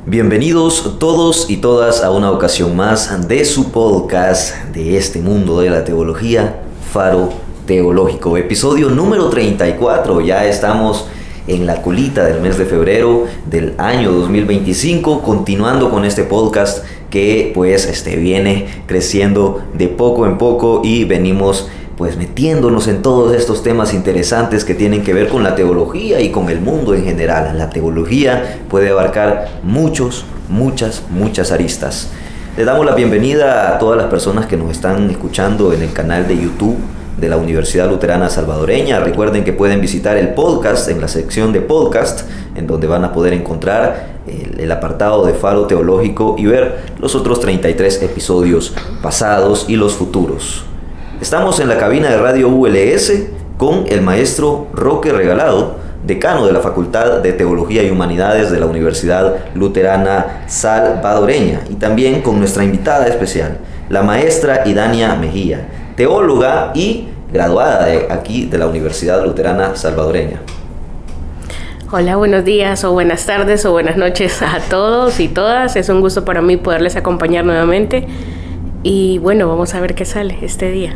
Bienvenidos todos y todas a una ocasión más de su podcast de este mundo de la teología, Faro Teológico. Episodio número 34, ya estamos en la colita del mes de febrero del año 2025, continuando con este podcast que viene creciendo de poco en poco y venimos metiéndonos en todos estos temas interesantes que tienen que ver con la teología y con el mundo en general. La teología puede abarcar muchas aristas. Les damos la bienvenida a todas las personas que nos están escuchando en el canal de YouTube de la Universidad Luterana Salvadoreña. Recuerden que pueden visitar el podcast en la sección de podcast, en donde van a poder encontrar el apartado de Faro Teológico y ver los otros 33 episodios pasados y los futuros. Estamos en la cabina de Radio ULS con el maestro Roque Regalado, decano de la Facultad de Teología y Humanidades de la Universidad Luterana Salvadoreña, y también con nuestra invitada especial, la maestra Idania Mejía, teóloga y graduada de la Universidad Luterana Salvadoreña. Hola, buenos días o buenas tardes o buenas noches a todos y todas. Es un gusto para mí poderles acompañar nuevamente. Y bueno, vamos a ver qué sale este día.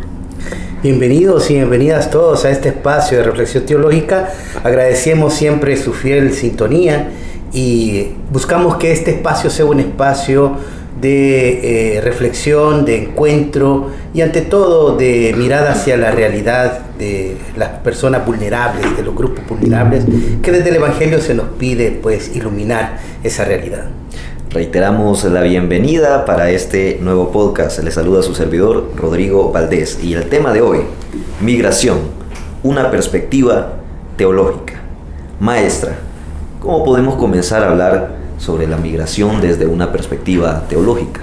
Bienvenidos y bienvenidas todos a este espacio de reflexión teológica. Agradecemos siempre su fiel sintonía y buscamos que este espacio sea un espacio de reflexión, de encuentro y ante todo de mirada hacia la realidad de las personas vulnerables, de los grupos vulnerables, que desde el Evangelio se nos pide iluminar esa realidad. Reiteramos la bienvenida para este nuevo podcast. Les saluda su servidor Rodrigo Valdés y el tema de hoy, migración, una perspectiva teológica. Maestra, ¿cómo podemos comenzar a hablar sobre la migración desde una perspectiva teológica?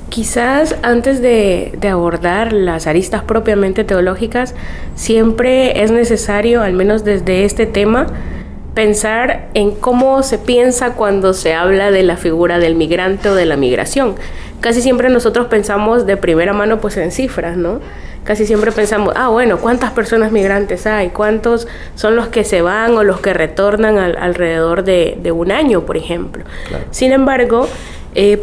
Quizás antes de abordar las aristas propiamente teológicas, siempre es necesario, al menos desde este tema, pensar en cómo se piensa cuando se habla de la figura del migrante o de la migración. Casi siempre nosotros pensamos de primera mano en cifras, ¿no? Casi siempre pensamos, ¿cuántas personas migrantes hay? ¿Cuántos son los que se van o los que retornan alrededor de un año, por ejemplo? Claro. Sin embargo,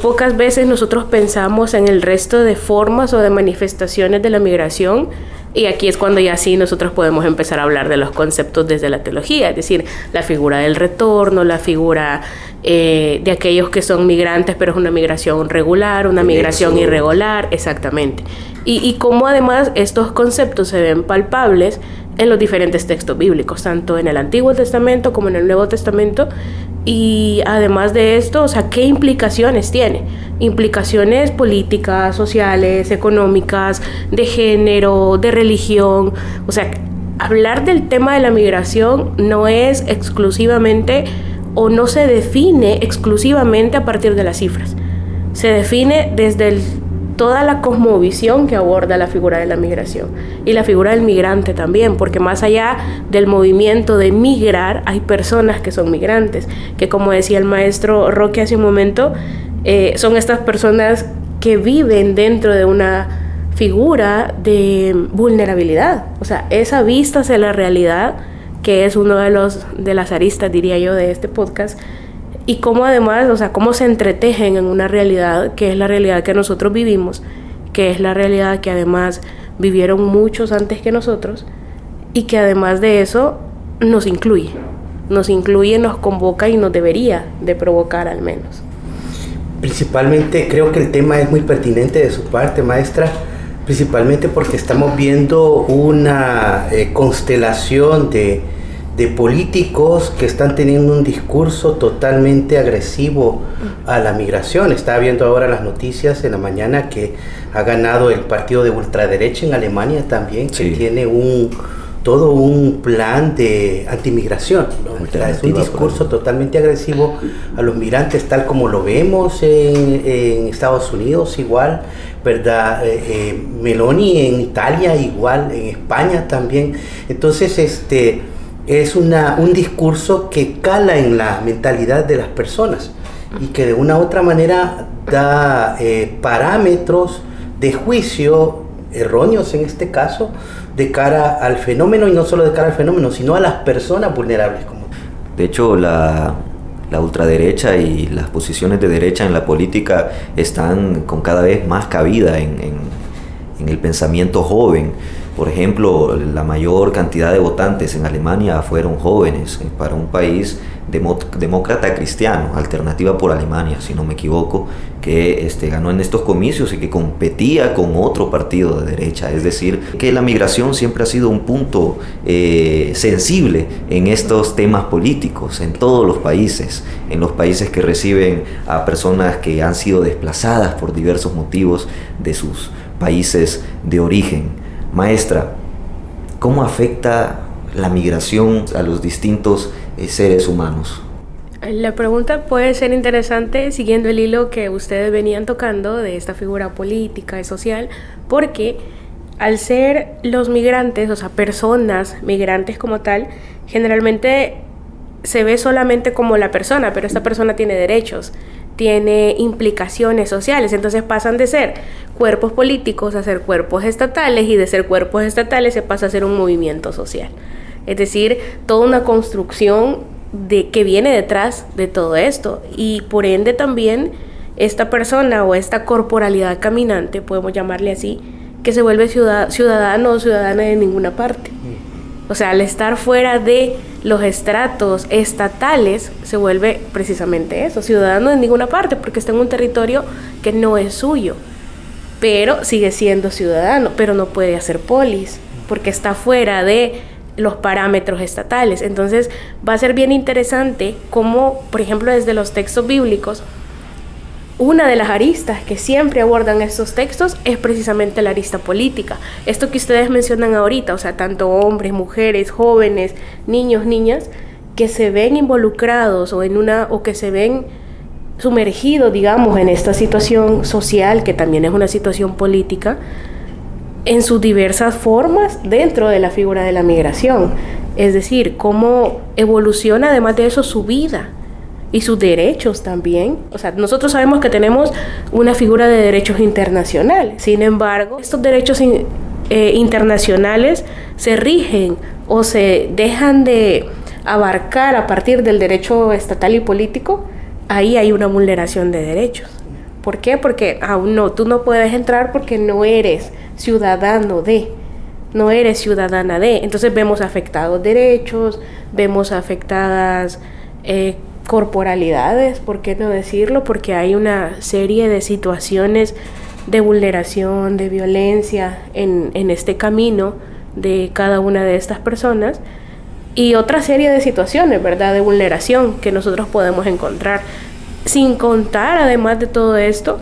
pocas veces nosotros pensamos en el resto de formas o de manifestaciones de la migración. Y aquí es cuando ya sí nosotros podemos empezar a hablar de los conceptos desde la teología, es decir, la figura del retorno, la figura de aquellos que son migrantes, pero es una migración regular, una migración irregular, exactamente. Y cómo además estos conceptos se ven palpables en los diferentes textos bíblicos, tanto en el Antiguo Testamento como en el Nuevo Testamento. Y además de esto, ¿qué implicaciones tiene? Implicaciones políticas, sociales, económicas, de género, de religión. Hablar del tema de la migración no es exclusivamente o no se define exclusivamente a partir de las cifras. Se define desde toda la cosmovisión que aborda la figura de la migración y la figura del migrante también, porque más allá del movimiento de migrar, hay personas que son migrantes, que como decía el maestro Roque hace un momento, son estas personas que viven dentro de una figura de vulnerabilidad, esa vista hacia la realidad, que es uno de las aristas, diría yo, de este podcast, y cómo además, cómo se entretejen en una realidad que es la realidad que nosotros vivimos, que es la realidad que además vivieron muchos antes que nosotros, y que además de eso nos incluye, nos convoca y nos debería de provocar al menos. Principalmente creo que el tema es muy pertinente de su parte, maestra, principalmente porque estamos viendo una constelación de políticos que están teniendo un discurso totalmente agresivo a la migración. Estaba viendo ahora las noticias en la mañana que ha ganado el partido de ultraderecha en Alemania también, que tiene todo un plan de antimigración, ¿no? Es un discurso totalmente agresivo a los migrantes, tal como lo vemos en Estados Unidos igual, ¿verdad? Meloni en Italia igual, en España también. Entonces es un discurso que cala en la mentalidad de las personas y que de una u otra manera da parámetros de juicio erróneos en este caso de cara al fenómeno, y no solo de cara al fenómeno, sino a las personas vulnerables. De hecho, la la ultraderecha y las posiciones de derecha en la política están con cada vez más cabida en el pensamiento joven. Por ejemplo, la mayor cantidad de votantes en Alemania fueron jóvenes para un país demócrata cristiano, Alternativa por Alemania, si no me equivoco, que ganó en estos comicios y que competía con otro partido de derecha. Es decir, que la migración siempre ha sido un punto sensible en estos temas políticos, en todos los países, en los países que reciben a personas que han sido desplazadas por diversos motivos de sus países de origen. Maestra, ¿cómo afecta la migración a los distintos seres humanos? La pregunta puede ser interesante siguiendo el hilo que ustedes venían tocando de esta figura política y social, porque al ser los migrantes, o sea, personas migrantes como tal, generalmente se ve solamente como la persona, pero esta persona tiene derechos, tiene implicaciones sociales, entonces pasan de ser cuerpos políticos a ser cuerpos estatales, y de ser cuerpos estatales se pasa a ser un movimiento social. Es decir, toda una construcción que viene detrás de todo esto, y por ende también esta persona o esta corporalidad caminante, podemos llamarle así, que se vuelve ciudadano o ciudadana de ninguna parte. O sea, al estar fuera de los estratos estatales, se vuelve precisamente eso, ciudadano de ninguna parte, porque está en un territorio que no es suyo, pero sigue siendo ciudadano, pero no puede hacer polis, porque está fuera de los parámetros estatales. Entonces va a ser bien interesante cómo, por ejemplo, desde los textos bíblicos, una de las aristas que siempre abordan estos textos es precisamente la arista política. Esto que ustedes mencionan ahorita, o sea, tanto hombres, mujeres, jóvenes, niños, niñas, que se ven involucrados o que se ven sumergidos, digamos, en esta situación social, que también es una situación política, en sus diversas formas dentro de la figura de la migración. Es decir, cómo evoluciona además de eso su vida y sus derechos también. O sea, nosotros sabemos que tenemos una figura de derechos internacionales. Sin embargo, estos derechos internacionales se rigen o se dejan de abarcar a partir del derecho estatal y político. Ahí hay una vulneración de derechos. ¿Por qué? Porque tú no puedes entrar porque no eres ciudadano no eres ciudadana de. Entonces vemos afectados derechos, vemos afectadas corporalidades, ¿por qué no decirlo? Porque hay una serie de situaciones de vulneración, de violencia en este camino de cada una de estas personas, y otra serie de situaciones, ¿verdad?, de vulneración que nosotros podemos encontrar, sin contar, además de todo esto,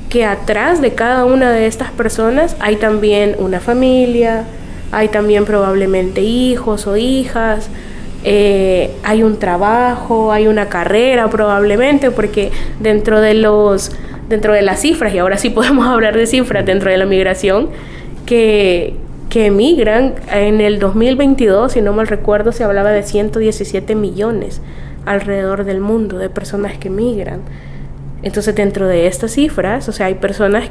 que atrás de cada una de estas personas hay también una familia, hay también probablemente hijos o hijas, hay un trabajo, hay una carrera probablemente, porque dentro de las cifras, y ahora sí podemos hablar de cifras dentro de la migración, que emigran en el 2022, si no mal recuerdo, se hablaba de 117 millones alrededor del mundo de personas que migran. Entonces, dentro de estas cifras, o sea, hay personas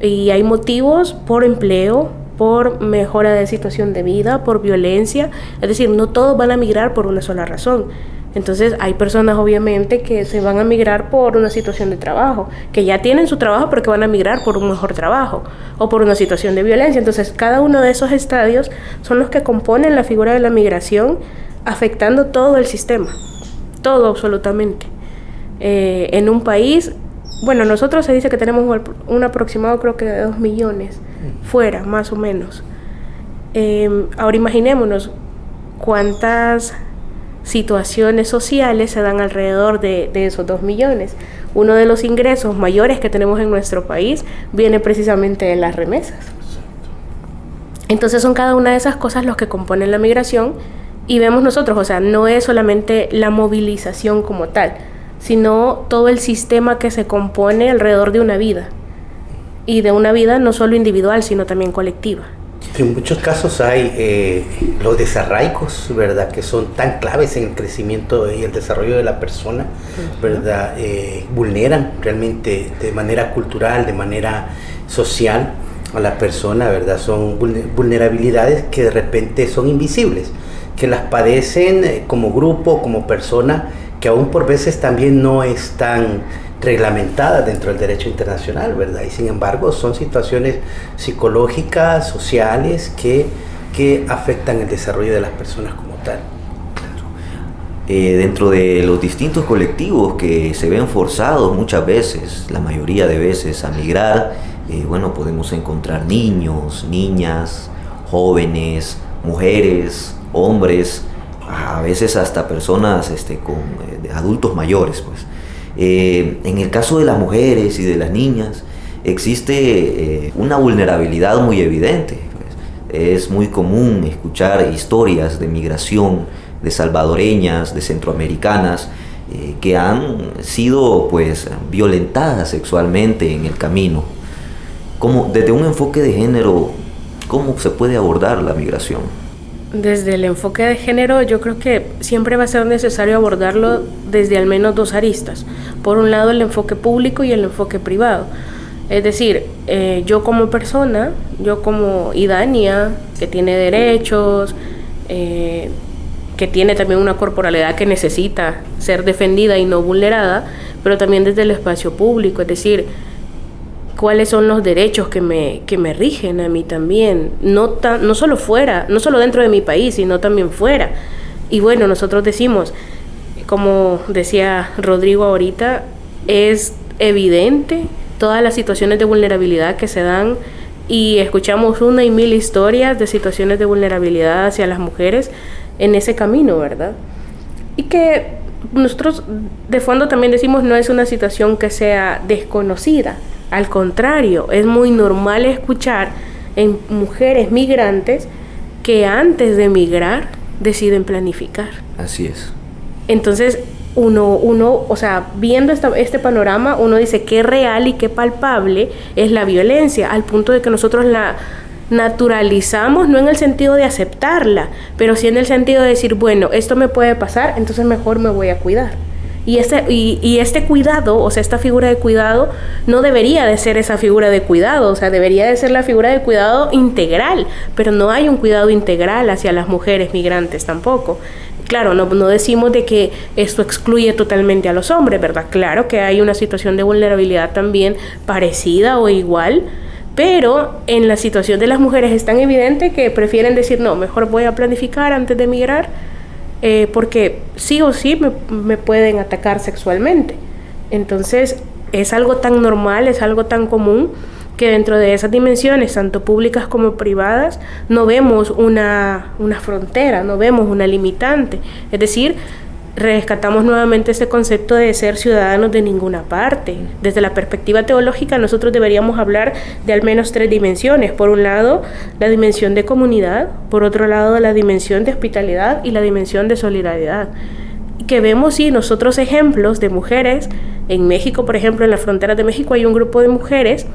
y hay motivos por empleo, por mejora de situación de vida, por violencia. Es decir, no todos van a migrar por una sola razón. Entonces hay personas obviamente que se van a migrar por una situación de trabajo, que ya tienen su trabajo pero que van a migrar por un mejor trabajo o por una situación de violencia. Entonces cada uno de esos estadios son los que componen la figura de la migración, afectando todo el sistema, todo absolutamente. En un país, bueno, nosotros se dice que tenemos un aproximado creo que de 2 millones fuera, más o menos. Ahora imaginémonos cuántas situaciones sociales se dan alrededor de esos 2 millones. Uno de los ingresos mayores que tenemos en nuestro país viene precisamente de las remesas. Entonces son cada una de esas cosas los que componen la migración, y vemos nosotros, o sea, no es solamente la movilización como tal, sino todo el sistema que se compone alrededor de una vida, y de una vida no solo individual, sino también colectiva. En muchos casos hay los desarraigos, ¿verdad?, que son tan claves en el crecimiento y el desarrollo de la persona, ¿verdad? Vulneran realmente de manera cultural, de manera social a la persona, ¿verdad? Son vulnerabilidades que de repente son invisibles, que las padecen como grupo, como persona, que aún por veces también no están reglamentadas dentro del derecho internacional, ¿verdad? Y sin embargo son situaciones psicológicas, sociales, que afectan el desarrollo de las personas como tal. Dentro de los distintos colectivos que se ven forzados muchas veces, la mayoría de veces, a migrar, podemos encontrar niños, niñas, jóvenes, mujeres, hombres, a veces hasta personas adultos mayores, pues. En el caso de las mujeres y de las niñas existe una vulnerabilidad muy evidente, pues. Es muy común escuchar historias de migración de salvadoreñas, de centroamericanas, que han sido pues violentadas sexualmente en el camino. Desde un enfoque de género, ¿cómo se puede abordar la migración? Desde el enfoque de género, yo creo que siempre va a ser necesario abordarlo desde al menos dos aristas. Por un lado, el enfoque público y el enfoque privado. Es decir, yo como persona, yo como Idania, que tiene derechos, que tiene también una corporalidad que necesita ser defendida y no vulnerada, pero también desde el espacio público, es decir, cuáles son los derechos que me rigen a mí también, no solo fuera, no solo dentro de mi país, sino también fuera. Y bueno, nosotros decimos, como decía Rodrigo ahorita, es evidente todas las situaciones de vulnerabilidad que se dan, y escuchamos una y mil historias de situaciones de vulnerabilidad hacia las mujeres en ese camino, ¿verdad? Y que nosotros de fondo también decimos, no es una situación que sea desconocida. Al contrario, es muy normal escuchar en mujeres migrantes que antes de migrar deciden planificar. Así es. Entonces, uno, o sea, viendo este panorama, uno dice qué real y qué palpable es la violencia, al punto de que nosotros la naturalizamos, no en el sentido de aceptarla, pero sí en el sentido de decir, bueno, esto me puede pasar, entonces mejor me voy a cuidar. Y este cuidado, o sea, esta figura de cuidado no debería de ser esa figura de cuidado, o sea, debería de ser la figura de cuidado integral, pero no hay un cuidado integral hacia las mujeres migrantes tampoco. Claro, no decimos de que esto excluye totalmente a los hombres, ¿verdad? Claro que hay una situación de vulnerabilidad también parecida o igual, pero en la situación de las mujeres es tan evidente que prefieren decir, no, mejor voy a planificar antes de emigrar, porque sí o sí me pueden atacar sexualmente. Entonces es algo tan normal, es algo tan común, que dentro de esas dimensiones, tanto públicas como privadas, no vemos una frontera, no vemos una limitante. Es decir, rescatamos nuevamente ese concepto de ser ciudadanos de ninguna parte. Desde la perspectiva teológica, nosotros deberíamos hablar de al menos tres dimensiones. Por un lado, la dimensión de comunidad; por otro lado, la dimensión de hospitalidad; y la dimensión de solidaridad. Que vemos, sí, nosotros ejemplos de mujeres. En México, por ejemplo, en las fronteras de México hay un grupo de mujeres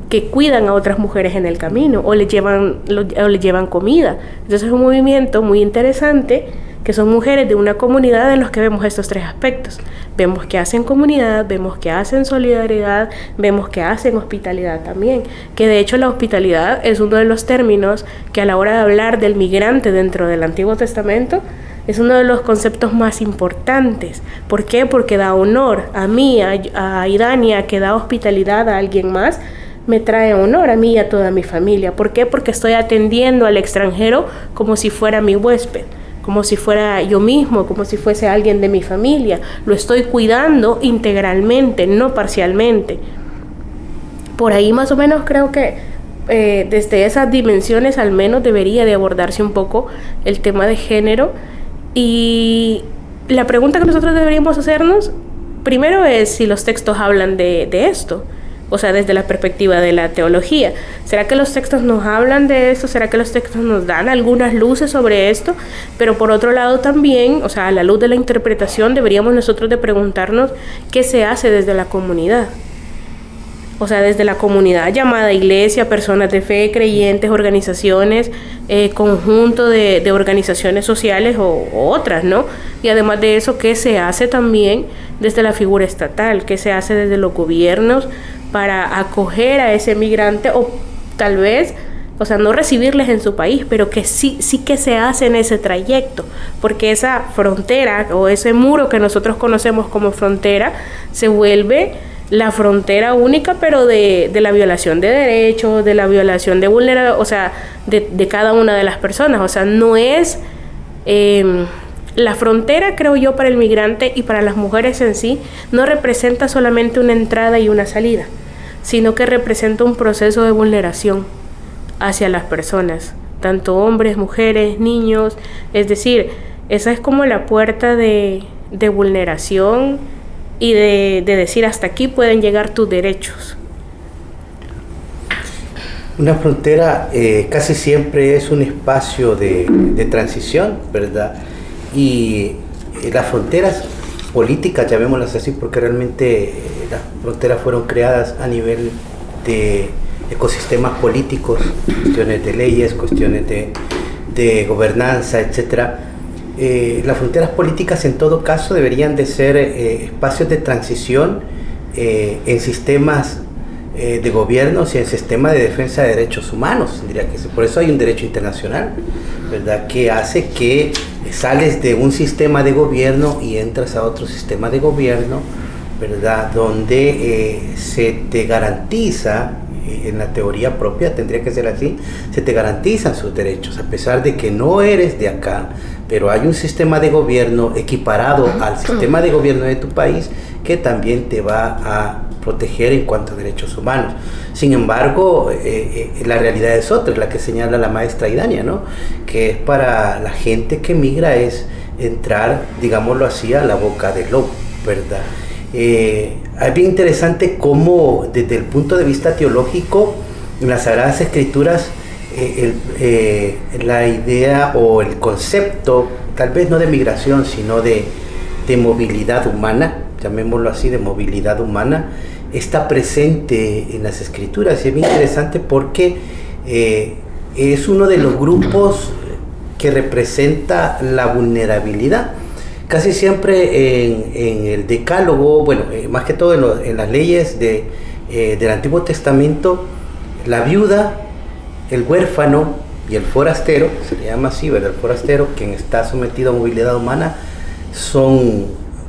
que cuidan a otras mujeres en el camino o les llevan comida. Entonces es un movimiento muy interesante, que son mujeres de una comunidad en los que vemos estos tres aspectos. Vemos que hacen comunidad, vemos que hacen solidaridad, vemos que hacen hospitalidad también, que de hecho la hospitalidad es uno de los términos que a la hora de hablar del migrante dentro del Antiguo Testamento es uno de los conceptos más importantes. ¿Por qué? Porque da honor a mí, a Idania, que da hospitalidad a alguien más, me trae honor a mí y a toda mi familia. ¿Por qué? Porque estoy atendiendo al extranjero como si fuera mi huésped, como si fuera yo mismo, como si fuese alguien de mi familia. Lo estoy cuidando integralmente, no parcialmente. Por ahí más o menos creo que desde esas dimensiones al menos debería de abordarse un poco el tema de género. Y la pregunta que nosotros deberíamos hacernos primero es si los textos hablan de esto. O sea, desde la perspectiva de la teología. ¿Será que los textos nos hablan de esto? ¿Será que los textos nos dan algunas luces sobre esto? Pero por otro lado también, o sea, a la luz de la interpretación, deberíamos nosotros de preguntarnos qué se hace desde la comunidad. O sea, desde la comunidad llamada iglesia, personas de fe, creyentes, organizaciones, conjunto de organizaciones sociales o otras, ¿no? Y además de eso, ¿qué se hace también desde la figura estatal? ¿Qué se hace desde los gobiernos para acoger a ese migrante? O tal vez, o sea, no recibirles en su país, pero que sí que se hace en ese trayecto, porque esa frontera o ese muro que nosotros conocemos como frontera se vuelve la frontera única, pero de la violación de derechos, de la violación de vulnerabilidad, o sea, de cada una de las personas. O sea, no es la frontera, creo yo, para el migrante y para las mujeres en sí, no representa solamente una entrada y una salida, sino que representa un proceso de vulneración hacia las personas, tanto hombres, mujeres, niños. Es decir, esa es como la puerta de vulneración y de decir hasta aquí pueden llegar tus derechos. Una frontera casi siempre es un espacio de transición, ¿verdad? Y las fronteras políticas, llamémoslas así, porque realmente las fronteras fueron creadas a nivel de ecosistemas políticos, cuestiones de leyes, cuestiones de gobernanza, etcétera. Las fronteras políticas en todo caso deberían de ser espacios de transición en sistemas de gobiernos y en sistemas de defensa de derechos humanos, diría que por eso hay un derecho internacional, ¿verdad? Que hace que sales de un sistema de gobierno y entras a otro sistema de gobierno, ¿verdad? Donde se te garantiza, en la teoría propia tendría que ser así, se te garantizan sus derechos, a pesar de que no eres de acá, pero hay un sistema de gobierno equiparado al sistema de gobierno de tu país que también te va a proteger en cuanto a derechos humanos. Sin embargo, la realidad es otra, es la que señala la maestra Idania, ¿no? Que es para la gente que migra es entrar, digámoslo así, a la boca del lobo, ¿verdad? Es bien interesante cómo desde el punto de vista teológico en las Sagradas Escrituras la idea o el concepto, tal vez no de migración, sino de movilidad humana, llamémoslo así, de movilidad humana, está presente en las Escrituras. Y es bien interesante porque es uno de los grupos que representa la vulnerabilidad. Casi siempre en el decálogo, bueno, más que todo en las leyes del Antiguo Testamento, la viuda, el huérfano y el forastero, se le llama así, ¿verdad? El forastero, quien está sometido a movilidad humana, son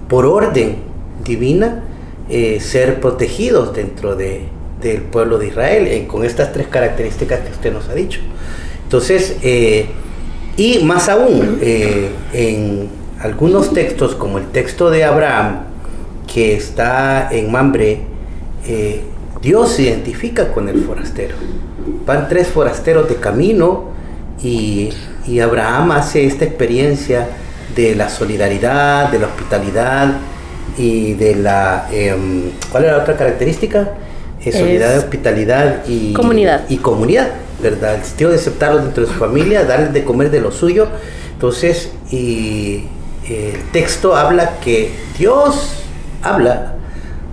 por orden divina ser protegidos dentro del pueblo de Israel, con estas tres características que usted nos ha dicho. Entonces, y más aún, en algunos textos, como el texto de Abraham, que está en Mamre, Dios se identifica con el forastero. Van 3 forasteros de camino y Abraham hace esta experiencia de la solidaridad, de la hospitalidad y de la... ¿cuál era la otra característica? Solidaridad, hospitalidad y comunidad, ¿verdad? El sentido de aceptarlos dentro de su familia, darles de comer de lo suyo. Entonces, y el texto habla que Dios habla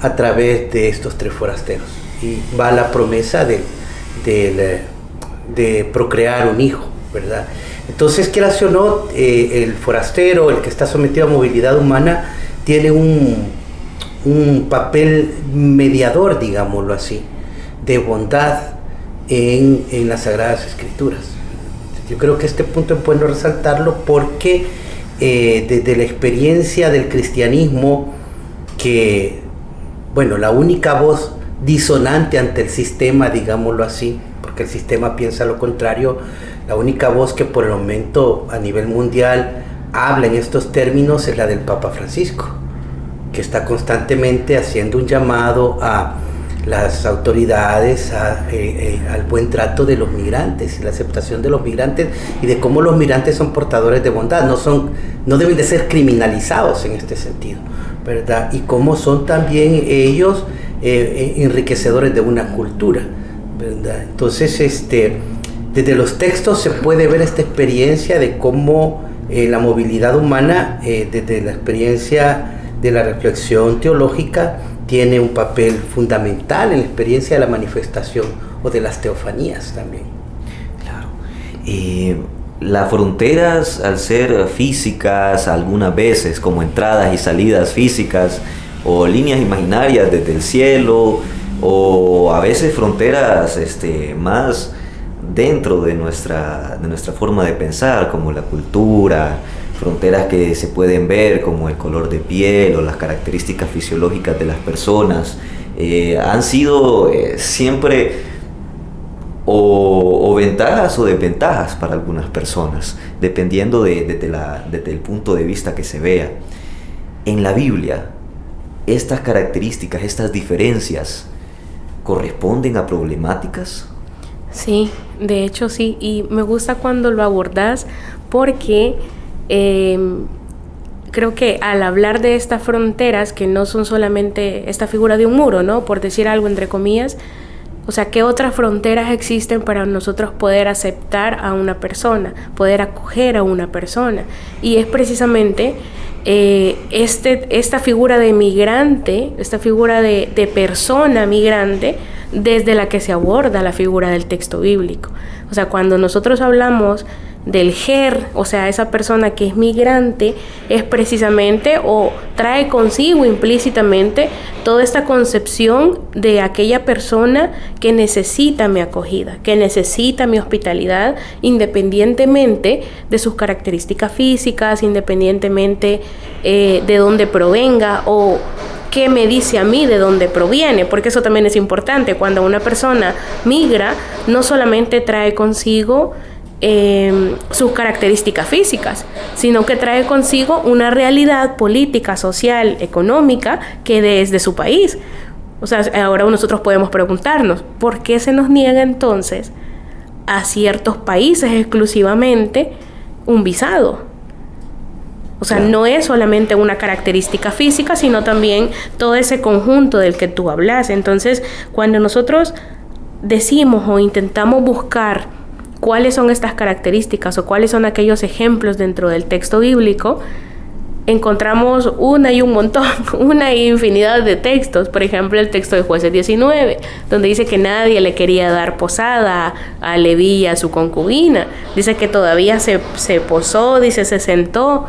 a través de estos 3 forasteros y va la promesa de procrear un hijo, ¿verdad? Entonces, quieras o no, el forastero, el que está sometido a movilidad humana, tiene un papel mediador, digámoslo así, de bondad en las Sagradas Escrituras. Yo creo que este punto es bueno resaltarlo porque desde la experiencia del cristianismo, que, bueno, la única voz disonante ante el sistema, digámoslo así, porque el sistema piensa lo contrario, la única voz que por el momento a nivel mundial habla en estos términos es la del Papa Francisco, que está constantemente haciendo un llamado a las autoridades al buen trato de los migrantes, la aceptación de los migrantes y de cómo los migrantes son portadores de bondad, no deben de ser criminalizados en este sentido, ¿verdad? Y cómo son también ellos enriquecedores de una cultura, ¿verdad? Entonces, desde los textos se puede ver esta experiencia de cómo la movilidad humana, desde la experiencia de la reflexión teológica, tiene un papel fundamental en la experiencia de la manifestación o de las teofanías también. Claro. Las fronteras, al ser físicas, algunas veces como entradas y salidas físicas o líneas imaginarias desde el cielo, o a veces fronteras más dentro de nuestra forma de pensar, como la cultura, fronteras que se pueden ver como el color de piel o las características fisiológicas de las personas, han sido siempre o ventajas o desventajas para algunas personas, dependiendo desde el punto de vista que se vea. En la Biblia, estas características, estas diferencias, ¿corresponden a problemáticas? Sí, de hecho sí, y me gusta cuando lo abordas porque creo que al hablar de estas fronteras, que no son solamente esta figura de un muro, ¿no? Por decir algo entre comillas, o sea, ¿qué otras fronteras existen para nosotros poder aceptar a una persona, poder acoger a una persona? Y es precisamente esta figura de migrante, esta figura de persona migrante, desde la que se aborda la figura del texto bíblico. O sea, cuando nosotros hablamos del ger, o sea, esa persona que es migrante, es precisamente o trae consigo implícitamente toda esta concepción de aquella persona que necesita mi acogida, que necesita mi hospitalidad, independientemente de sus características físicas, independientemente de dónde provenga o qué me dice a mí de dónde proviene, porque eso también es importante. Cuando una persona migra, no solamente trae consigo sus características físicas, sino que trae consigo una realidad política, social, económica que es de su país. O sea, ahora nosotros podemos preguntarnos, ¿por qué se nos niega entonces a ciertos países exclusivamente un visado? O sea, no es solamente una característica física, sino también todo ese conjunto del que tú hablas. Entonces, cuando nosotros decimos o intentamos buscar cuáles son estas características o cuáles son aquellos ejemplos dentro del texto bíblico, encontramos una infinidad de textos. Por ejemplo, el texto de Jueces 19, donde dice que nadie le quería dar posada a Leví y a su concubina. Dice que todavía se posó, dice, se sentó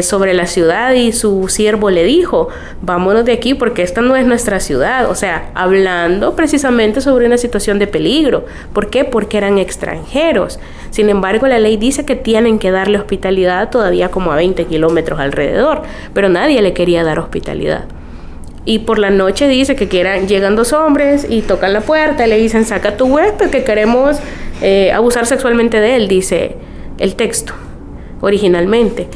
sobre la ciudad y su siervo le dijo, vámonos de aquí porque esta no es nuestra ciudad. O sea, hablando precisamente sobre una situación de peligro. ¿Por qué? Porque eran extranjeros. Sin embargo, la ley dice que tienen que darle hospitalidad todavía como a 20 kilómetros alrededor, pero nadie le quería dar hospitalidad. Y por la noche dice que llegan dos hombres y tocan la puerta y le dicen, saca a tu huésped que queremos abusar sexualmente de él, dice el texto originalmente.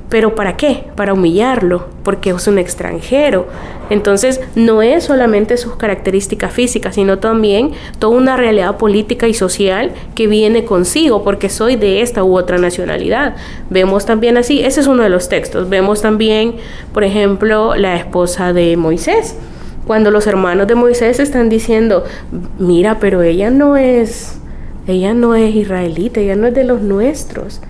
¿Pero para qué? Para humillarlo, porque es un extranjero. Entonces, no es solamente sus características físicas, sino también toda una realidad política y social que viene consigo, porque soy de esta u otra nacionalidad. Vemos también así, ese es uno de los textos. Vemos también, por ejemplo, la esposa de Moisés. Cuando los hermanos de Moisés están diciendo, mira, pero ella no es israelita, ella no es de los nuestros.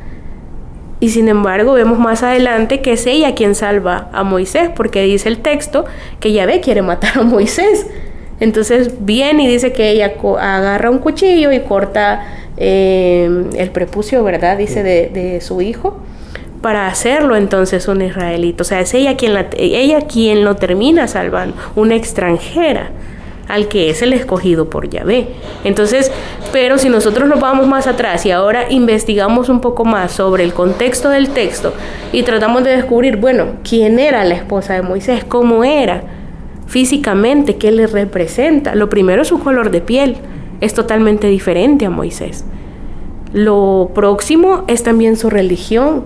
Y sin embargo vemos más adelante que es ella quien salva a Moisés, porque dice el texto que Yahvé quiere matar a Moisés. Entonces viene y dice que ella agarra un cuchillo y corta el prepucio, ¿verdad? Dice de su hijo, para hacerlo entonces un israelita. O sea, es ella quien lo termina salvando, una extranjera, al que es el escogido por Yahvé. Entonces, pero si nosotros nos vamos más atrás y ahora investigamos un poco más sobre el contexto del texto y tratamos de descubrir, bueno, quién era la esposa de Moisés, cómo era físicamente, qué le representa. Lo primero es su color de piel, es totalmente diferente a Moisés. Lo próximo es también su religión,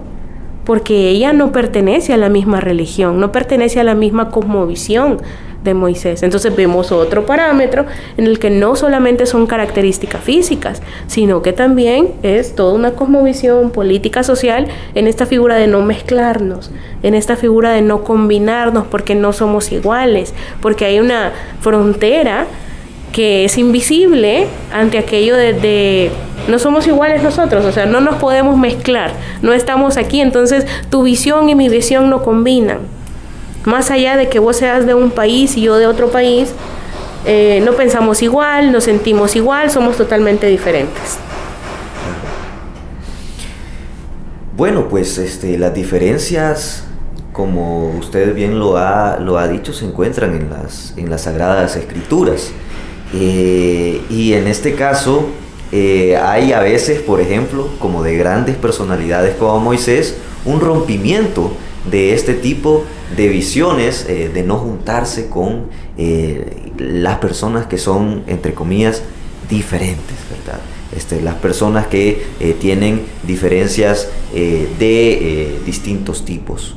porque ella no pertenece a la misma religión, no pertenece a la misma cosmovisión de Moisés. Entonces vemos otro parámetro en el que no solamente son características físicas, sino que también es toda una cosmovisión política, social, en esta figura de no mezclarnos, en esta figura de no combinarnos porque no somos iguales, porque hay una frontera que es invisible ante aquello de no somos iguales nosotros, o sea, no nos podemos mezclar, no estamos aquí, entonces tu visión y mi visión no combinan. Más allá de que vos seas de un país y yo de otro país, no pensamos igual, no sentimos igual, somos totalmente diferentes. Bueno, pues las diferencias, como usted bien lo ha dicho, se encuentran en las Sagradas Escrituras. Y en este caso, hay a veces, por ejemplo, como de grandes personalidades como Moisés, un rompimiento de este tipo de visiones, de no juntarse con las personas que son, entre comillas, diferentes, ¿verdad? Las personas que tienen diferencias de distintos tipos.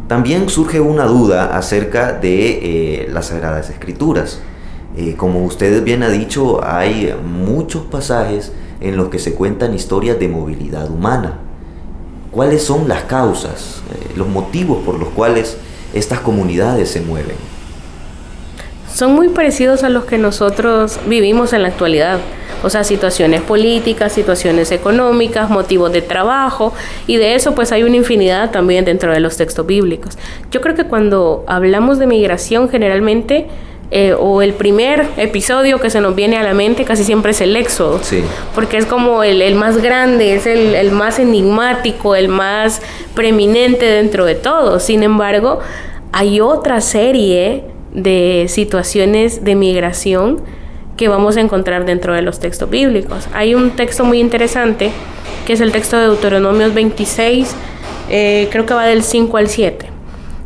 También surge una duda acerca de las Sagradas Escrituras. Como usted bien ha dicho, hay muchos pasajes en los que se cuentan historias de movilidad humana. ¿Cuáles son las causas, los motivos por los cuales estas comunidades se mueven? Son muy parecidos a los que nosotros vivimos en la actualidad. O sea, situaciones políticas, situaciones económicas, motivos de trabajo, y de eso pues hay una infinidad también dentro de los textos bíblicos. Yo creo que cuando hablamos de migración generalmente, o el primer episodio que se nos viene a la mente casi siempre es el Éxodo, sí, porque es como el más grande, es el más enigmático, el más preeminente dentro de todo. Sin embargo, hay otra serie de situaciones de migración que vamos a encontrar dentro de los textos bíblicos. Hay un texto muy interesante que es el texto de Deuteronomios 26, creo que va del 5 al 7.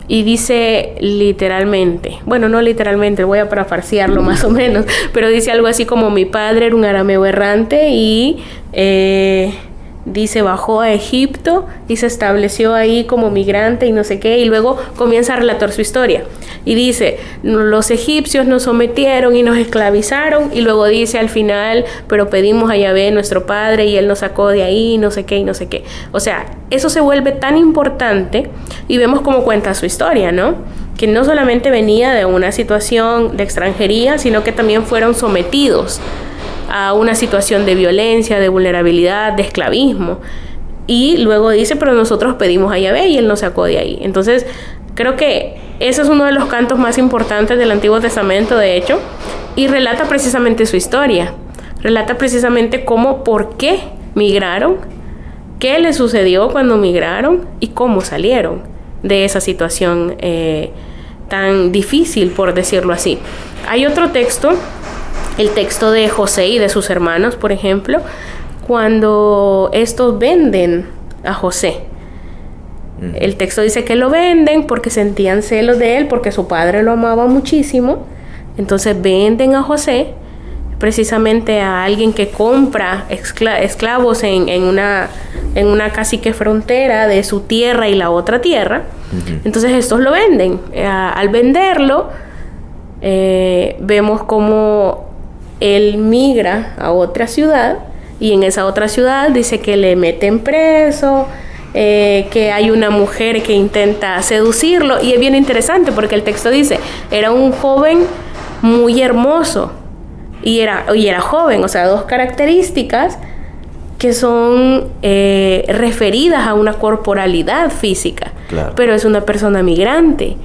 Y dice literalmente, bueno, no literalmente, voy a parafrasearlo más o menos, pero dice algo así como: mi padre era un arameo errante y dice, bajó a Egipto y se estableció ahí como migrante y no sé qué, y luego comienza a relatar su historia. Y dice, los egipcios nos sometieron y nos esclavizaron, y luego dice al final, pero pedimos a Yahvé, nuestro padre, y él nos sacó de ahí, no sé qué y no sé qué. O sea, eso se vuelve tan importante y vemos cómo cuenta su historia, ¿no? Que no solamente venía de una situación de extranjería, sino que también fueron sometidos a una situación de violencia, de vulnerabilidad, de esclavismo. Y luego dice, pero nosotros pedimos a Yahvé y él nos sacó de ahí. Entonces, creo que ese es uno de los cantos más importantes del Antiguo Testamento, de hecho, y relata precisamente su historia. Relata precisamente cómo, por qué migraron, qué les sucedió cuando migraron y cómo salieron de esa situación tan difícil, por decirlo así. Hay otro texto, el texto de José y de sus hermanos, por ejemplo, cuando estos venden a José. El texto dice que lo venden porque sentían celos de él, porque su padre lo amaba muchísimo. Entonces venden a José, precisamente a alguien que compra esclavos en una casi que frontera de su tierra y la otra tierra. Entonces estos lo venden. Al venderlo, vemos cómo él migra a otra ciudad, y en esa otra ciudad dice que le meten preso, que hay una mujer que intenta seducirlo, y es bien interesante porque el texto dice, era un joven muy hermoso y era joven, o sea, dos características que son referidas a una corporalidad física, claro, pero es una persona migrante.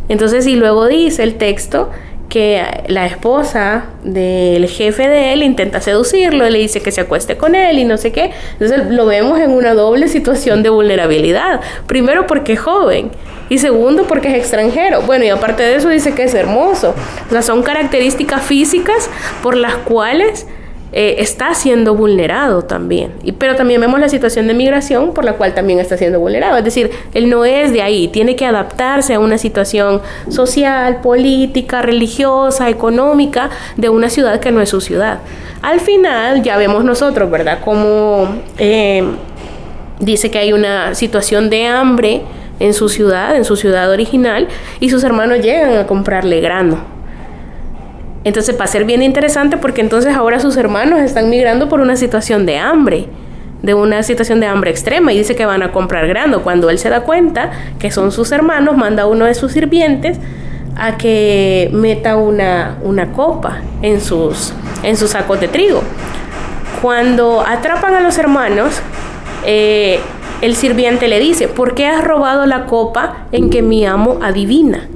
Entonces, y luego dice el texto que la esposa del jefe de él intenta seducirlo, le dice que se acueste con él y no sé qué. Entonces lo vemos en una doble situación de vulnerabilidad. Primero porque es joven y segundo porque es extranjero. Bueno, y aparte de eso dice que es hermoso. O sea, son características físicas por las cuales está siendo vulnerado también. Pero también vemos la situación de migración por la cual también está siendo vulnerado. Es decir, él no es de ahí, tiene que adaptarse a una situación social, política, religiosa, económica de una ciudad que no es su ciudad. Al final ya vemos nosotros, ¿verdad?, cómo dice que hay una situación de hambre en su ciudad original, y sus hermanos llegan a comprarle grano. Entonces va a ser bien interesante porque entonces ahora sus hermanos están migrando por una situación de hambre extrema, y dice que van a comprar grano. Cuando él se da cuenta que son sus hermanos, manda a uno de sus sirvientes a que meta una copa en sus sacos de trigo. Cuando atrapan a los hermanos, el sirviente le dice, ¿por qué has robado la copa en que mi amo adivina?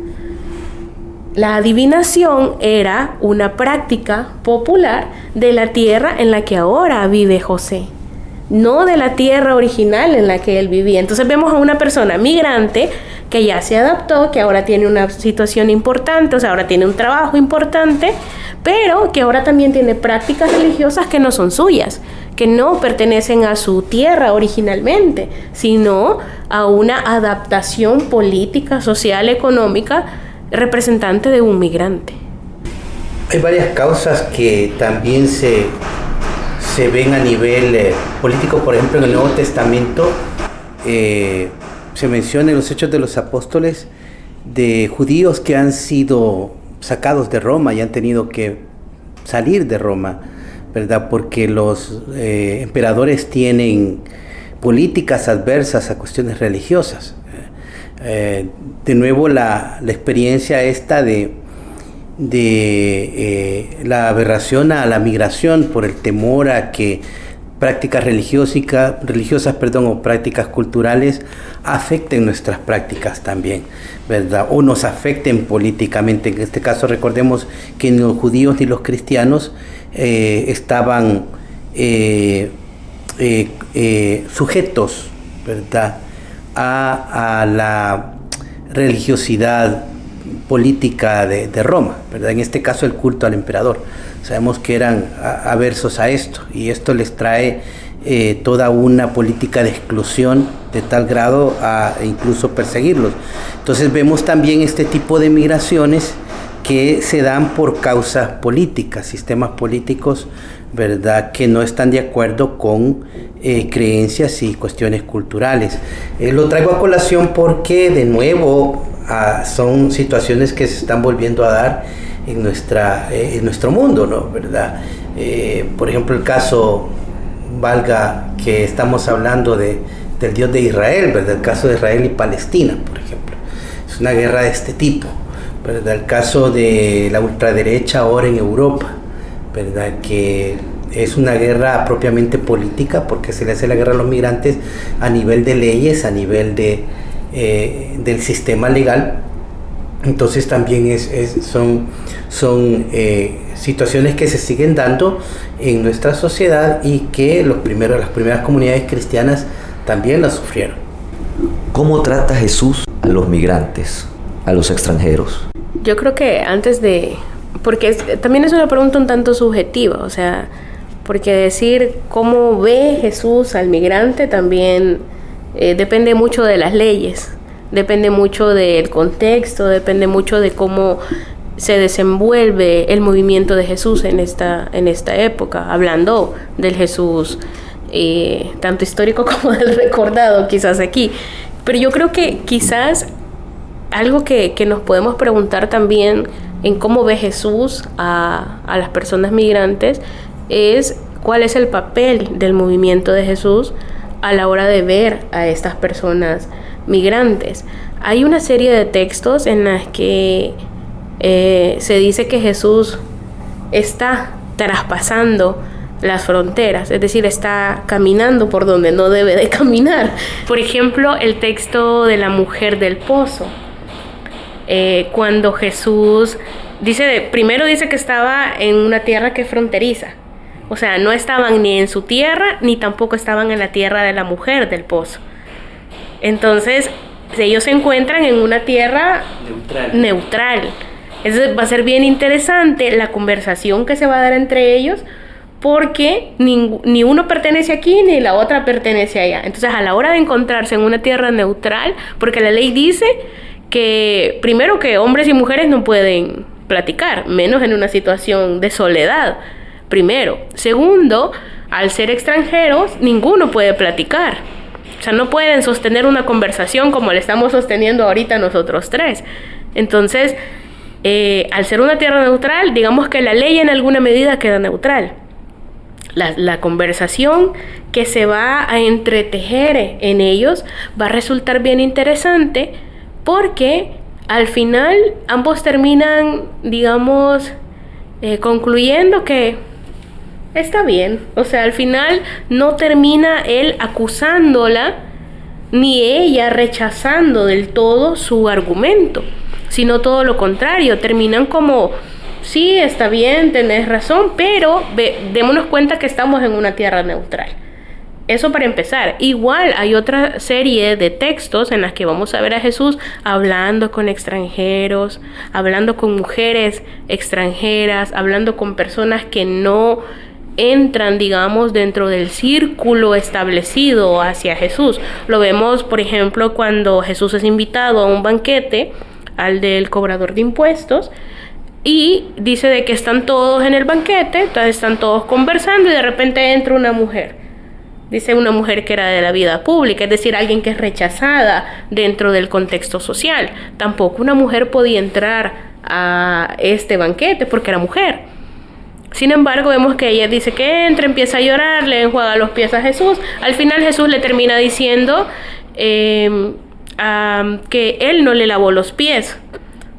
La adivinación era una práctica popular de la tierra en la que ahora vive José, no de la tierra original en la que él vivía. Entonces vemos a una persona migrante que ya se adaptó, que ahora tiene una situación importante, o sea, ahora tiene un trabajo importante, pero que ahora también tiene prácticas religiosas que no son suyas, que no pertenecen a su tierra originalmente, sino a una adaptación política, social, económica, representante de un migrante. Hay varias causas que también se ven a nivel político. Por ejemplo, en el Nuevo Testamento se menciona en los Hechos de los Apóstoles de judíos que han sido sacados de Roma y han tenido que salir de Roma, ¿verdad? Porque los emperadores tienen políticas adversas a cuestiones religiosas. De nuevo la experiencia esta de la aberración a la migración por el temor a que prácticas religiosas o prácticas culturales afecten nuestras prácticas también, ¿verdad? O nos afecten políticamente. En este caso recordemos que ni los judíos ni los cristianos estaban sujetos, ¿verdad?, a la religiosidad política de Roma, ¿verdad? En este caso el culto al emperador. Sabemos que eran aversos a esto, y esto les trae toda una política de exclusión de tal grado a incluso perseguirlos. Entonces vemos también este tipo de migraciones que se dan por causas políticas, sistemas políticos, ¿verdad?, que no están de acuerdo con creencias y cuestiones culturales. Lo traigo a colación porque de nuevo son situaciones que se están volviendo a dar en nuestro mundo, ¿no? ¿Verdad? Por ejemplo, el caso, valga que estamos hablando del Dios de Israel, ¿verdad? El caso de Israel y Palestina, por ejemplo. Es una guerra de este tipo, ¿verdad? El caso de la ultraderecha ahora en Europa, ¿verdad? Que es una guerra propiamente política, porque se le hace la guerra a los migrantes a nivel de leyes, a nivel del sistema legal. Entonces también son situaciones que se siguen dando en nuestra sociedad y que las primeras comunidades cristianas también las sufrieron. ¿Cómo trata Jesús a los migrantes, a los extranjeros? Yo creo que porque también es una pregunta un tanto subjetiva, o sea, porque decir cómo ve Jesús al migrante también depende mucho de las leyes. Depende mucho del contexto, depende mucho de cómo se desenvuelve el movimiento de Jesús en esta época, hablando del Jesús tanto histórico como del recordado quizás aquí. Pero yo creo que quizás algo que nos podemos preguntar también en cómo ve Jesús a las personas migrantes es cuál es el papel del movimiento de Jesús a la hora de ver a estas personas migrantes. Hay una serie de textos en las que se dice que Jesús está traspasando las fronteras, es decir, está caminando por donde no debe de caminar. Por ejemplo, el texto de la mujer del pozo, cuando Jesús primero dice que estaba en una tierra que es fronteriza, o sea, no estaban ni en su tierra ni tampoco estaban en la tierra de la mujer del pozo. Entonces, ellos se encuentran en una tierra neutral. Entonces, va a ser bien interesante la conversación que se va a dar entre ellos, porque ni uno pertenece aquí ni la otra pertenece allá. Entonces, a la hora de encontrarse en una tierra neutral, porque la ley dice que, primero, que hombres y mujeres no pueden platicar, menos en una situación de soledad, primero. Segundo, al ser extranjeros, ninguno puede platicar. O sea, no pueden sostener una conversación como la estamos sosteniendo ahorita nosotros tres. Entonces, al ser una tierra neutral, digamos que la ley en alguna medida queda neutral. La conversación que se va a entretejer en ellos va a resultar bien interesante, porque al final ambos terminan, digamos, concluyendo que está bien. O sea, al final no termina él acusándola ni ella rechazando del todo su argumento, sino todo lo contrario. Terminan como, sí, está bien, tenés razón, pero démonos cuenta que estamos en una tierra neutral. Eso para empezar. Igual hay otra serie de textos en las que vamos a ver a Jesús hablando con extranjeros, hablando con mujeres extranjeras, hablando con personas que no entran, digamos, dentro del círculo establecido hacia Jesús. Lo vemos, por ejemplo, cuando Jesús es invitado a un banquete, al del cobrador de impuestos, y dice de que están todos en el banquete, entonces están todos conversando y de repente entra una mujer. Dice una mujer que era de la vida pública, es decir, alguien que es rechazada dentro del contexto social. Tampoco una mujer podía entrar a este banquete porque era mujer. Sin embargo, vemos que ella dice que entra, empieza a llorar, le enjuaga los pies a Jesús. Al final Jesús le termina diciendo que él no le lavó los pies.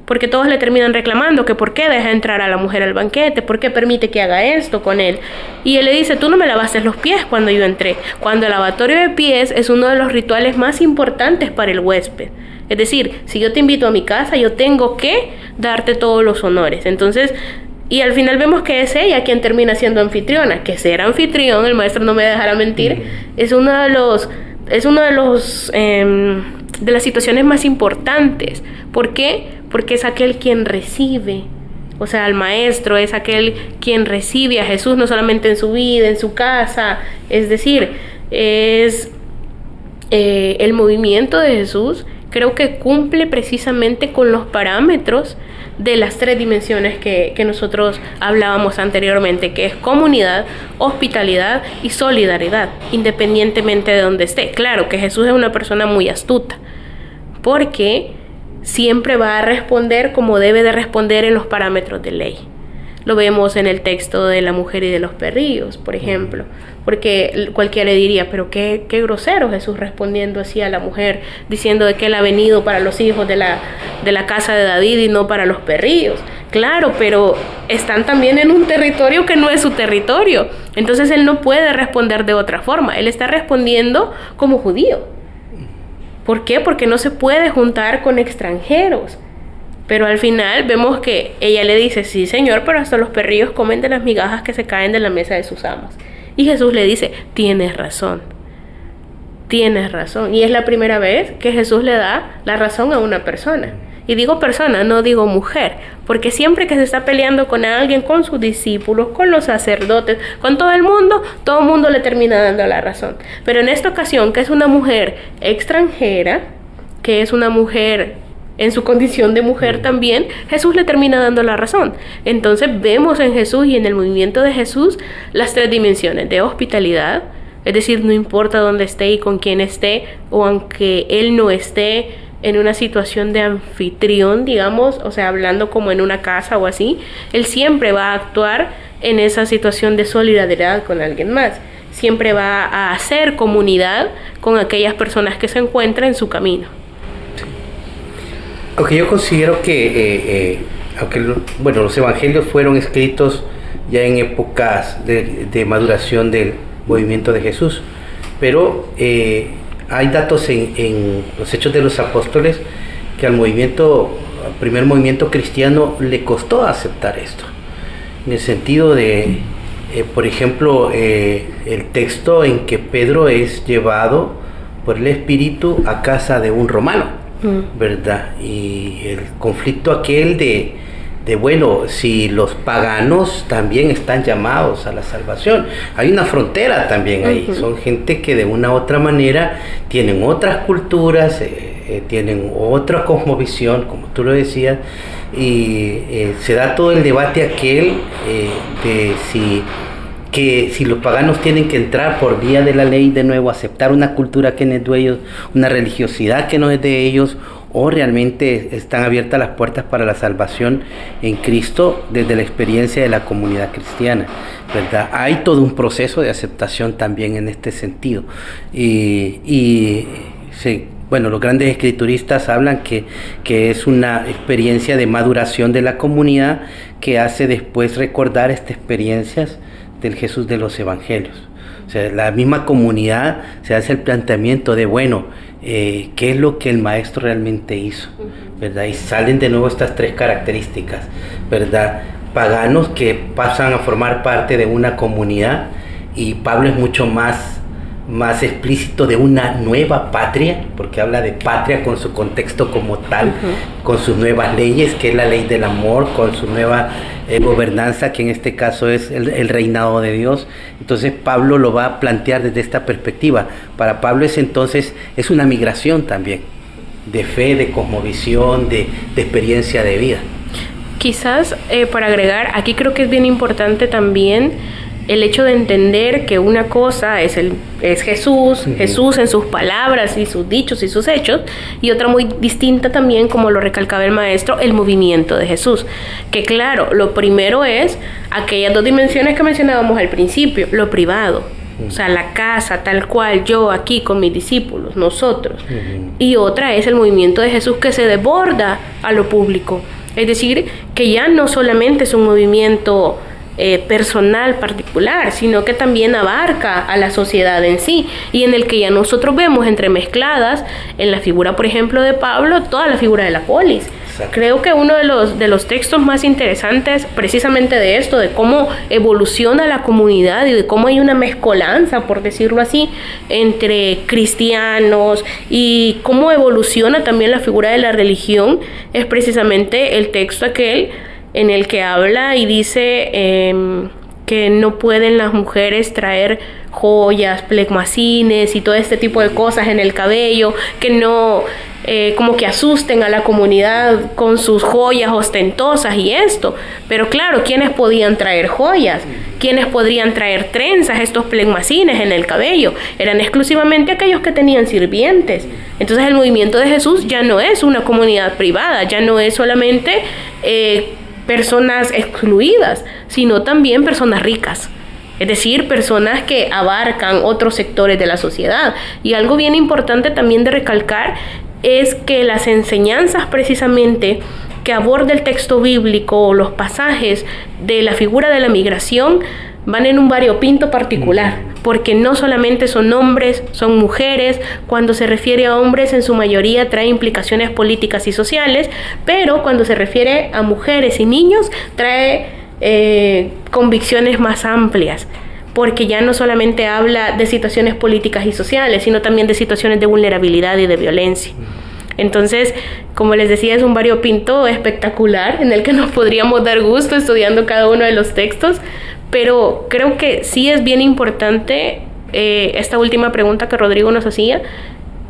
Porque todos le terminan reclamando que por qué deja entrar a la mujer al banquete, por qué permite que haga esto con él. Y él le dice, tú no me lavaste los pies cuando yo entré. Cuando el lavatorio de pies es uno de los rituales más importantes para el huésped. Es decir, si yo te invito a mi casa, yo tengo que darte todos los honores. Entonces, y al final vemos que es ella quien termina siendo anfitriona. Que ser anfitrión, el maestro no me dejará mentir, es uno de las situaciones más importantes. ¿Por qué? Porque es aquel quien recibe, o sea, el maestro es aquel quien recibe a Jesús, no solamente en su vida, en su casa, es decir, es el movimiento de Jesús, creo que cumple precisamente con los parámetros de las 3 dimensiones que nosotros hablábamos anteriormente, que es comunidad, hospitalidad y solidaridad, independientemente de donde esté. Claro que Jesús es una persona muy astuta, porque siempre va a responder como debe de responder en los parámetros de ley. Lo vemos en el texto de la mujer y de los perrillos, por ejemplo, porque cualquiera le diría, pero qué grosero Jesús respondiendo así a la mujer, diciendo de que él ha venido para los hijos de la casa de David y no para los perrillos. Claro, pero están también en un territorio que no es su territorio, entonces él no puede responder de otra forma, él está respondiendo como judío. ¿Por qué? Porque no se puede juntar con extranjeros. Pero al final vemos que ella le dice, sí señor, pero hasta los perrillos comen de las migajas que se caen de la mesa de sus amos. Y Jesús le dice, tienes razón. Tienes razón. Y es la primera vez que Jesús le da la razón a una persona. Y digo persona, no digo mujer, porque siempre que se está peleando con alguien, con sus discípulos, con los sacerdotes, con todo el mundo le termina dando la razón. Pero en esta ocasión, que es una mujer extranjera, que es una mujer en su condición de mujer también, Jesús le termina dando la razón. Entonces vemos en Jesús y en el movimiento de Jesús las 3 dimensiones de hospitalidad, es decir, no importa dónde esté y con quién esté, o aunque él no esté en una situación de anfitrión, digamos, o sea, hablando como en una casa o así, él siempre va a actuar en esa situación de solidaridad con alguien más. Siempre va a hacer comunidad con aquellas personas que se encuentran en su camino. Aunque yo considero que, los evangelios fueron escritos ya en épocas de maduración del movimiento de Jesús, pero hay datos en los Hechos de los Apóstoles que al primer movimiento cristiano le costó aceptar esto. En el sentido de, por ejemplo, el texto en que Pedro es llevado por el Espíritu a casa de un romano, ¿verdad? Y el conflicto aquel de si los paganos también están llamados a la salvación. Hay una frontera también ahí. Son gente que de una u otra manera tienen otras culturas, tienen otra cosmovisión, como tú lo decías, y se da todo el debate aquel de si los paganos tienen que entrar por vía de la ley de nuevo, aceptar una cultura que no es de ellos, una religiosidad que no es de ellos, o realmente están abiertas las puertas para la salvación en Cristo desde la experiencia de la comunidad cristiana, ¿verdad? Hay todo un proceso de aceptación también en este sentido. Los grandes escrituristas hablan que es una experiencia de maduración de la comunidad que hace después recordar estas experiencias del Jesús de los evangelios. O sea, la misma comunidad se hace el planteamiento de, ¿qué es lo que el maestro realmente hizo? ¿Verdad? Y salen de nuevo estas 3 características, ¿verdad? Paganos que pasan a formar parte de una comunidad, y Pablo es mucho más más explícito de una nueva patria, porque habla de patria con su contexto como tal, con sus nuevas leyes, que es la ley del amor, con su nueva gobernanza, que en este caso es el reinado de Dios. Entonces Pablo lo va a plantear desde esta perspectiva. Para Pablo es una migración también, de fe, de cosmovisión, de experiencia de vida. Quizás para agregar, aquí creo que es bien importante también el hecho de entender que una cosa es Jesús, Jesús en sus palabras y sus dichos y sus hechos, y otra muy distinta también, como lo recalcaba el maestro, el movimiento de Jesús. Que claro, lo primero es aquellas dos dimensiones que mencionábamos al principio, lo privado, o sea, la casa tal cual, yo aquí con mis discípulos, nosotros. Y otra es el movimiento de Jesús que se desborda a lo público. Es decir, que ya no solamente es un movimiento personal particular, sino que también abarca a la sociedad en sí, y en el que ya nosotros vemos entremezcladas en la figura, por ejemplo, de Pablo, toda la figura de la polis. Exacto. Creo que uno de los textos más interesantes precisamente de esto, de cómo evoluciona la comunidad y de cómo hay una mezcolanza, por decirlo así, entre cristianos, y cómo evoluciona también la figura de la religión, es precisamente el texto aquel en el que habla y dice que no pueden las mujeres traer joyas, plegmacines y todo este tipo de cosas en el cabello, que no como que asusten a la comunidad con sus joyas ostentosas y esto. Pero claro, ¿quiénes podían traer joyas? ¿Quiénes podrían traer trenzas, estos plegmacines en el cabello? Eran exclusivamente aquellos que tenían sirvientes. Entonces el movimiento de Jesús ya no es una comunidad privada, ya no es solamente personas excluidas, sino también personas ricas. Es decir, personas que abarcan otros sectores de la sociedad. Y algo bien importante también de recalcar es que las enseñanzas precisamente que aborda el texto bíblico o los pasajes de la figura de la migración van en un variopinto particular, porque no solamente son hombres, son mujeres. Cuando se refiere a hombres, en su mayoría trae implicaciones políticas y sociales, pero cuando se refiere a mujeres y niños, trae convicciones más amplias, porque ya no solamente habla de situaciones políticas y sociales, sino también de situaciones de vulnerabilidad y de violencia. Entonces, como les decía, es un variopinto espectacular en el que nos podríamos dar gusto estudiando cada uno de los textos, pero creo que sí es bien importante esta última pregunta que Rodrigo nos hacía,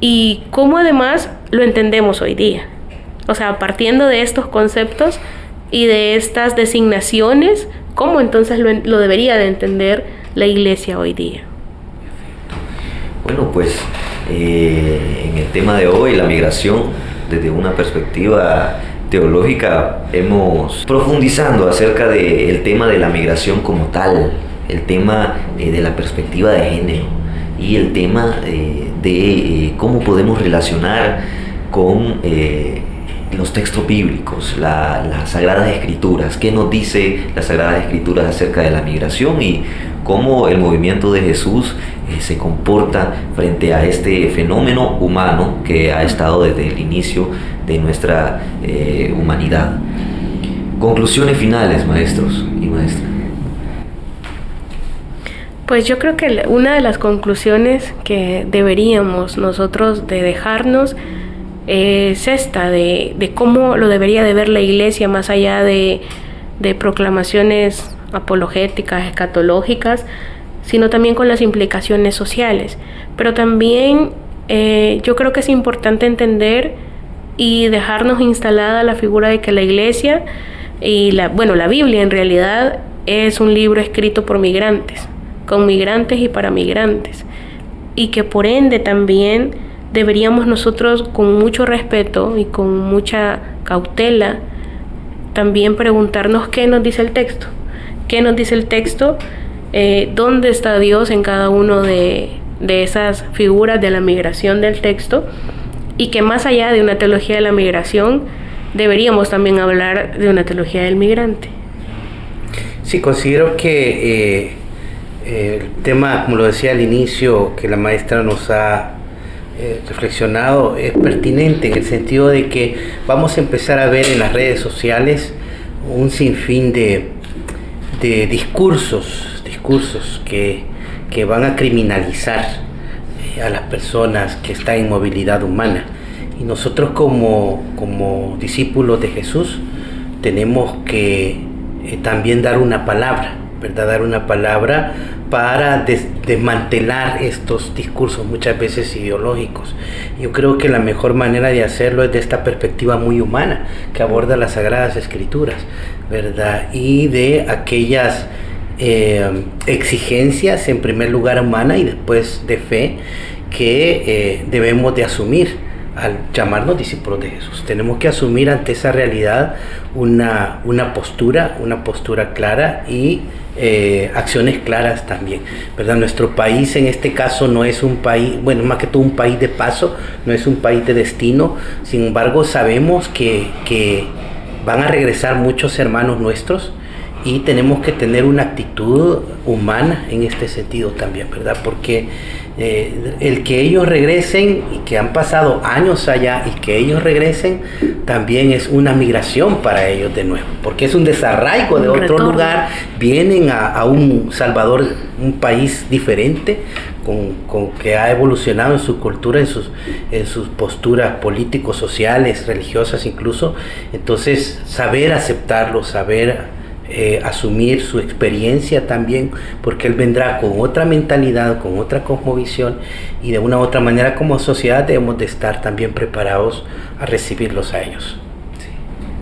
y cómo además lo entendemos hoy día. O sea, partiendo de estos conceptos y de estas designaciones, ¿cómo entonces lo debería de entender la Iglesia hoy día? Bueno, pues en el tema de hoy, la migración, desde una perspectiva teológica, hemos profundizando acerca del tema de la migración como tal, el tema de la perspectiva de género y el tema de cómo podemos relacionar con los textos bíblicos, las Sagradas Escrituras, qué nos dice las Sagradas Escrituras acerca de la migración y cómo el movimiento de Jesús se comporta frente a este fenómeno humano que ha estado desde el inicio de nuestra humanidad. Conclusiones finales, maestros y maestras. Pues yo creo que una de las conclusiones que deberíamos nosotros de dejarnos es esta, de cómo lo debería de ver la Iglesia, más allá de proclamaciones apologéticas, escatológicas, sino también con las implicaciones sociales. Pero también yo creo que es importante entender y dejarnos instalada la figura de que la Iglesia y la Biblia en realidad es un libro escrito por migrantes, con migrantes y para migrantes, y que por ende también deberíamos nosotros, con mucho respeto y con mucha cautela, también preguntarnos qué nos dice el texto. ¿Qué nos dice el texto? ¿Dónde está Dios en cada uno de esas figuras de la migración del texto? Y que más allá de una teología de la migración, deberíamos también hablar de una teología del migrante. Sí, considero que el tema, como lo decía al inicio, que la maestra nos ha reflexionado, es pertinente en el sentido de que vamos a empezar a ver en las redes sociales un sinfín de discursos que van a criminalizar a las personas que están en movilidad humana. Y nosotros como discípulos de Jesús tenemos que también dar una palabra, ¿verdad? Dar una palabra para desmantelar estos discursos muchas veces ideológicos. Yo creo que la mejor manera de hacerlo es de esta perspectiva muy humana que aborda las Sagradas Escrituras, ¿verdad? Y de aquellas exigencias, en primer lugar humana y después de fe, que debemos de asumir al llamarnos discípulos de Jesús. Tenemos que asumir ante esa realidad una postura clara y acciones claras también, ¿verdad? Nuestro país en este caso no es un país, bueno, más que todo un país de paso, no es un país de destino. Sin embargo, sabemos que van a regresar muchos hermanos nuestros y tenemos que tener una actitud humana en este sentido también, ¿verdad? Porque el que ellos regresen y que han pasado años allá y que ellos regresen también es una migración para ellos de nuevo, porque es un desarraigo de otro lugar, vienen a un Salvador, un país diferente, con que ha evolucionado en su cultura, en sus posturas políticos, sociales, religiosas incluso. Entonces, saber aceptarlo, saber asumir su experiencia también, porque él vendrá con otra mentalidad, con otra cosmovisión, y de una u otra manera como sociedad debemos de estar también preparados a recibirlos a ellos. Sí.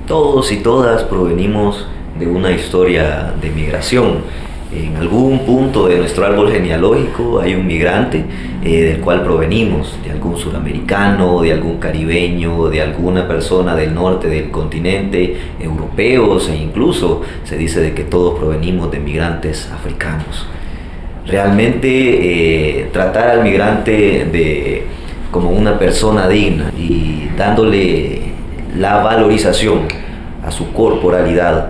Todos y todas provenimos de una historia de migración. En algún punto de nuestro árbol genealógico hay un migrante del cual provenimos, de algún suramericano, de algún caribeño, de alguna persona del norte del continente, europeos, e incluso se dice de que todos provenimos de migrantes africanos. Realmente tratar al migrante como una persona digna y dándole la valorización a su corporalidad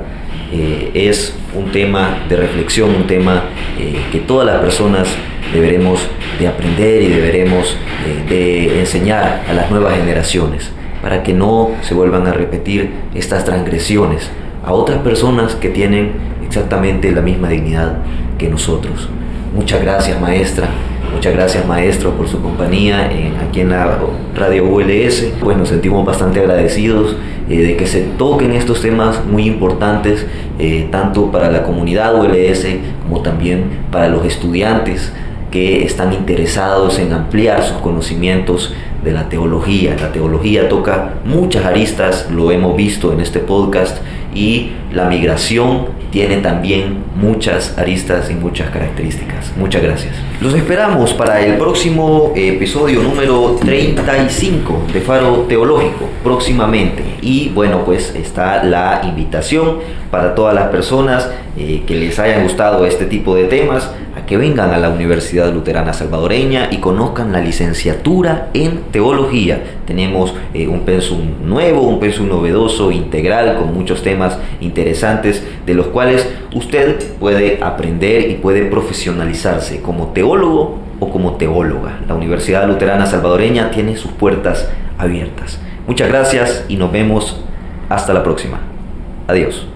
es un tema de reflexión, un tema que todas las personas deberemos de aprender y deberemos de enseñar a las nuevas generaciones para que no se vuelvan a repetir estas transgresiones a otras personas que tienen exactamente la misma dignidad que nosotros. Muchas gracias, maestra. Muchas gracias, maestro, por su compañía aquí en la Radio ULS. Pues nos sentimos bastante agradecidos de que se toquen estos temas muy importantes, tanto para la comunidad ULS como también para los estudiantes que están interesados en ampliar sus conocimientos de la teología. La teología toca muchas aristas, lo hemos visto en este podcast, y la migración tiene también muchas aristas y muchas características. Muchas gracias. Los esperamos para el próximo episodio número 35 de Faro Teológico, próximamente. Y bueno, pues está la invitación para todas las personas que les hayan gustado este tipo de temas, a que vengan a la Universidad Luterana Salvadoreña y conozcan la licenciatura en teología. Tenemos un pensum nuevo, un pensum novedoso, integral, con muchos temas interesantes, de los cuales usted puede aprender y puede profesionalizarse como teólogo o como teóloga. La Universidad Luterana Salvadoreña tiene sus puertas abiertas. Muchas gracias y nos vemos hasta la próxima. Adiós.